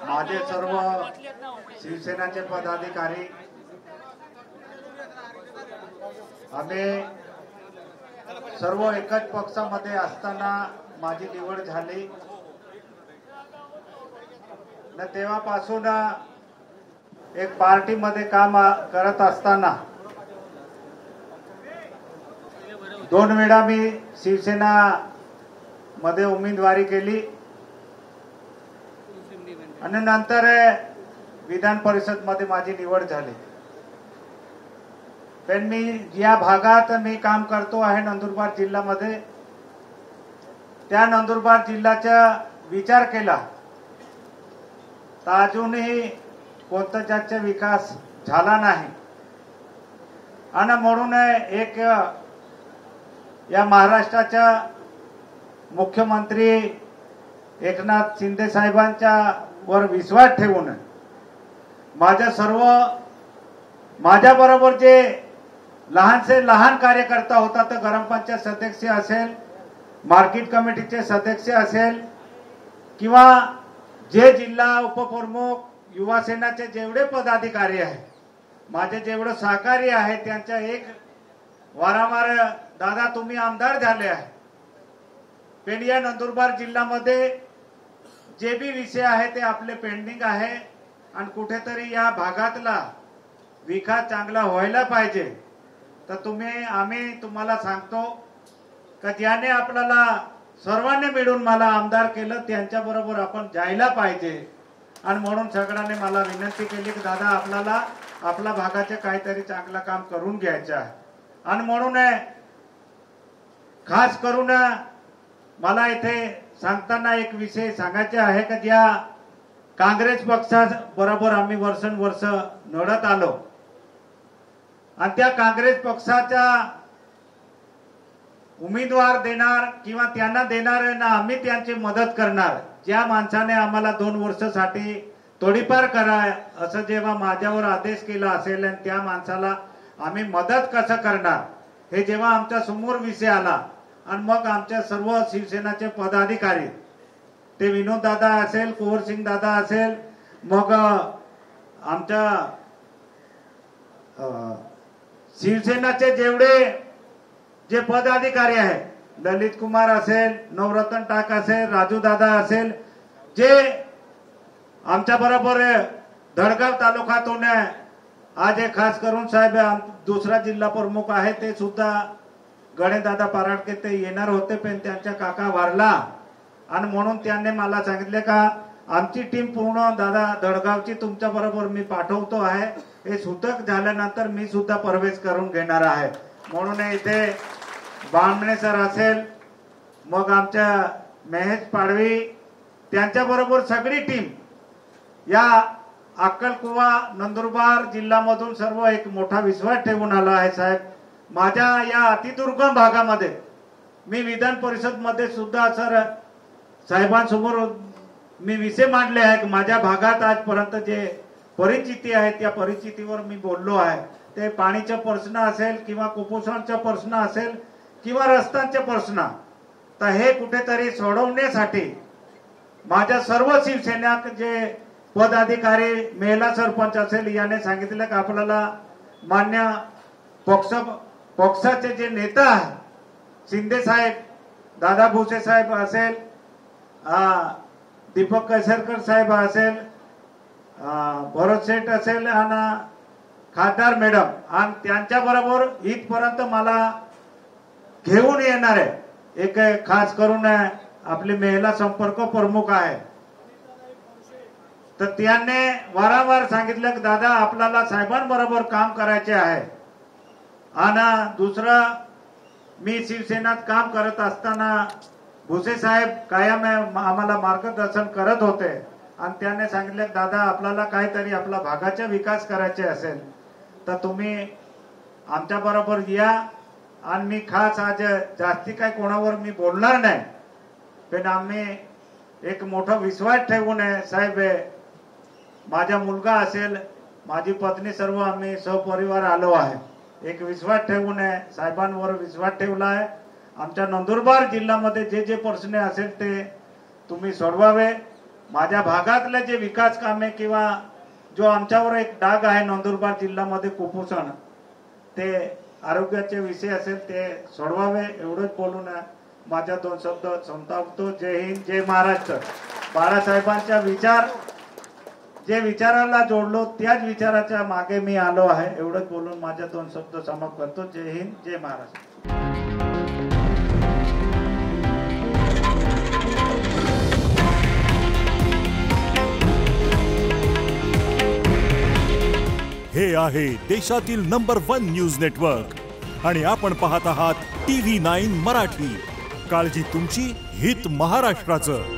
माझे सर्व शिवसेनाचे पदाधिकारी आम्ही सर्व एकच पक्षामध्ये असताना माझी निवड झाली न तेव्हापासून एक पार्टीमध्ये काम करत असताना 2 वेळा मी शिवसेना मध्ये उमेदवारी केली आणि नंतर विधान परिषद मध्ये माझी निवड झाली। पण मी या भागात मी काम करतो आहे नंदुरबार जिल्ह्यामध्ये, त्या नंदुरबार जिल्ह्याचा विचार केला तर अजूनही कोणताच विकास झाला नाही आणि म्हणून एक या महाराष्ट्राच्या मुख्यमंत्री एकनाथ शिंदे साहेबांच्या वर विश्वास ठेवून माझ्या बरोबर जे लहान से लहान कार्यकर्ता होता तर ग्रामपंचायत सदस्य असेल, मार्केट कमिटीचे सदस्य असेल किंवा जे जिल्हा उपप्रमुख युवा सेनाचे जेवढे पदाधिकारी आहेत, माझे जेवढे सहकारी आहेत त्यांच्या एक वारंवार दादा तुम्ही आमदार झाले आहे, पण या नंदुरबार जिल्ह्यामध्ये जे भी विषय आहे ते आपले पेंडिंग आहे आणि कुठेतरी या भागातला विकास चांगला व्हायला पाहिजे। तर आम्ही तुम्हाला सांगतो की ज्याने आपल्याला सर्वांनी मिळून मला आमदार केलं त्यांच्या बरोबर आपण जायला पाहिजे आणि म्हणून सगळ्यांनी मला विनंती केली की दादा आपल्याला आपल्या भागाचे काहीतरी चांगलं काम करून घ्यायचं आहे आणि म्हणून खास करून मला इथे सांगताना एक विषय सांगायचा आहे की ज्या काँग्रेस पक्षा बरोबर आम्ही वर्षानुवर्ष लढत आलो आणि त्या काँग्रेस पक्षाचा उमेदवार देणार किंवा त्यांना देणार ना आम्ही त्यांची मदत करणार, ज्या माणसाने आम्हाला 2 वर्षासाठी तोडीपार करा असं जेव्हा माझ्यावर आदेश केला असेल आणि त्या माणसाला आम्ही मदत कसं करणार हे जेव्हा आमच्या समोर विषय आला आणि मग आमच्या सर्व शिवसेनाचे पदाधिकारी ते विनोद दादा असेल, कुंवर सिंग दादा असेल, मग आमच्या शिवसेनाचे जेवढे जे पदाधिकारी आहेत, ललित कुमार असेल, नवरत्न टाक असेल, राजू दादा असेल, जे आमच्या बरोबर धडगाव तालुक्यातून आज एक खास करून साहेब दुसरा जिल्हा प्रमुख आहे ते सुद्धा गणेशदादा पराडके ते येणार होते पण त्यांचा काका वारला आणि म्हणून त्यांनी मला सांगितले का आमची टीम पूर्ण दादा धडगावची तुमच्या बरोबर मी पाठवतो आहे, हे सूतक झाल्यानंतर मी सुद्धा प्रवेश करून घेणार आहे। म्हणून इथे बामणे सर असेल, मग आमच्या महेश पाडवी त्यांच्या बरोबर सगळी टीम या अक्कलकुवा नंदुरबार जिल्ह्यामधून सर्व एक मोठा विश्वास ठेवून आला आहे। साहेब माझ्या या अतिदुर्गम भागामध्ये मी विधान परिषद मध्ये सुद्धा सर साहेबांसमोर मी विषय मांडले आहे की माझ्या भागात आजपर्यंत जे परिस्थिती आहे त्या परिस्थितीवर मी बोललो आहे, ते पाणीचा प्रश्न असेल किंवा कुपोषणचा प्रश्न असेल किंवा रस्त्यांचे प्रश्न, तर हे कुठेतरी सोडवण्यासाठी माझ्या सर्व शिवसेनेक जे पदाधिकारी महिला सरपंच असेल याने सांगितलं की आपल्याला मान्य पक्षाचे जे नेता आहे शिंदे साहेब, दादा भुसे साहेब असेल, दीपक केसरकर साहेब असेल, भरत शेठ असेल आणि खासदार मॅडम आणि त्यांच्या बरोबर इथपर्यंत मला घेऊन येणार आहे एक खास करून आपले महिला संपर्क प्रमुख आहे, तर त्यांनी वारंवार सांगितलं की दादा आपल्याला साहेबांबरोबर काम करायचे आहे आणि दुसरं मी शिवसेनेत काम करत असताना भुसे साहेब कायम आम्हाला मार्गदर्शन करत होते आणि त्याने सांगितले दादा आपल्याला काहीतरी आपला भागाचा विकास करायचे असेल तर तुम्ही आमच्या बरोबर या आणि मी खास आज जास्ती काय कोणावर मी बोलणार नाही, पण आम्ही एक मोठा विश्वास ठेवून साहेब माझा मुलगा असेल, माझी पत्नी सर्व आम्ही सहपरिवार आलो आहे, एक विश्वास ठेवून साहेबांवर विश्वास ठेवला आहे। आमच्या नंदुरबार जिल्ह्यामध्ये जे जे प्रश्न असेल ते तुम्ही सोडवावे माझ्या भागातले जे विकास कामे किंवा जो आमच्यावर एक डाग आहे नंदुरबार जिल्ह्यामध्ये कुपोषण, ते आरोग्याचे विषय असेल ते सोडवावे एवढंच बोलून माझ्या 2 शब्द संतापतो. जय हिंद, जय महाराष्ट्र. बाळासाहेबांच्या जे विचाराला जोडलो त्याच विचाराच्या मागे मी आलो आहे एवढंच बोलून माझ्या 2 शब्द समाप्त करतो. जय हिंद, जय महाराष्ट्र. हे आहे देशातील नंबर 1 न्यूज नेटवर्क आणि आपण पाहत आहात TV9 मराठी. काळजी तुमची, हित महाराष्ट्राचं.